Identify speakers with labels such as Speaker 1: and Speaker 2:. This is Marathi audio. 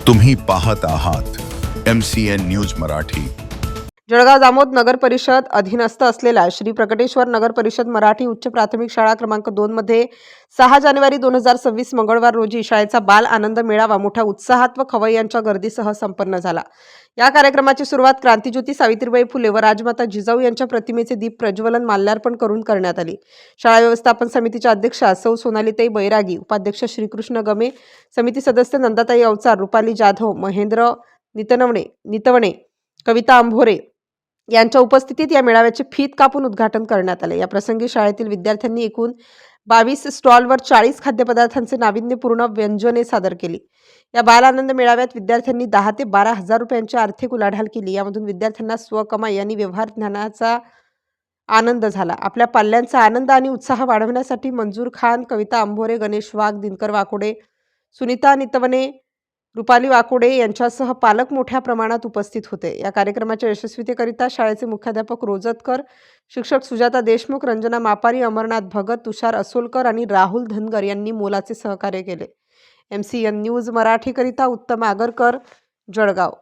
Speaker 1: तुम्ही पाहत आहात MCN न्यूज मराठी।
Speaker 2: जळगाव जामोद नगर परिषद अधीनस्थ असलेल्या श्री प्रकटेश्वर नगर परिषद मराठी उच्च प्राथमिक शाळा क्रमांक 2 मध्ये 6 जानेवारी 2026 मंगळवार रोजी शाळेचा बाल आनंद मेळावा मोठ्या उत्साहात व खवय्यांच्या गर्दीसह संपन्न झाला। या कार्यक्रमाची सुरुवात क्रांतिज्योती सावित्रीबाई फुले व राजमाता जिजाऊ यांच्या प्रतिमेचे दीप प्रज्वलन माल्यार्पण करून करण्यात आली। शाळा व्यवस्थापन समितीच्या अध्यक्षा सौ सोनालीताई बैरागी, उपाध्यक्ष श्रीकृष्ण गमे, समिती सदस्य नंदाताई अवचार, रुपाली जाधव, महेंद्र नितवणे, कविता अंभोरे यांच्या उपस्थितीत या मेळाव्याचे फीत कापून उद्घाटन करण्यात आले। या प्रसंगी शाळेतील विद्यार्थ्यांनी एकूण 22 स्टॉलवर 40 खाद्यपदार्थांचे नाविन्यपूर्ण व्यंजने सादर केली। या बाल आनंद मेळाव्यात विद्यार्थ्यांनी 10 ते 12 हजार रुपयांची आर्थिक उलाढाल केली। यामधून विद्यार्थ्यांना स्वकमाई आणि व्यवहार ज्ञानाचा आनंद झाला। आपल्या पाल्यांचा आनंद आणि उत्साह वाढवण्यासाठी मंजूर खान, कविता अंभोरे, गणेश वाघ, दिनकर वाकोडे, सुनीता नितवणे, रुपाली वाकोडे यांच्यासह पालक मोठ्या प्रमाणात उपस्थित होते। या कार्यक्रमाच्या यशस्वीतेकरिता शाळेचे मुख्याध्यापक रोजतकर, शिक्षक सुजाता देशमुख, रंजना मापारी, अमरनाथ भगत, तुषार असोलकर आणि राहुल धनगर यांनी मोलाचे सहकार्य केले। MCN न्यूज मराठीकरिता उत्तम आगरकर, जळगाव।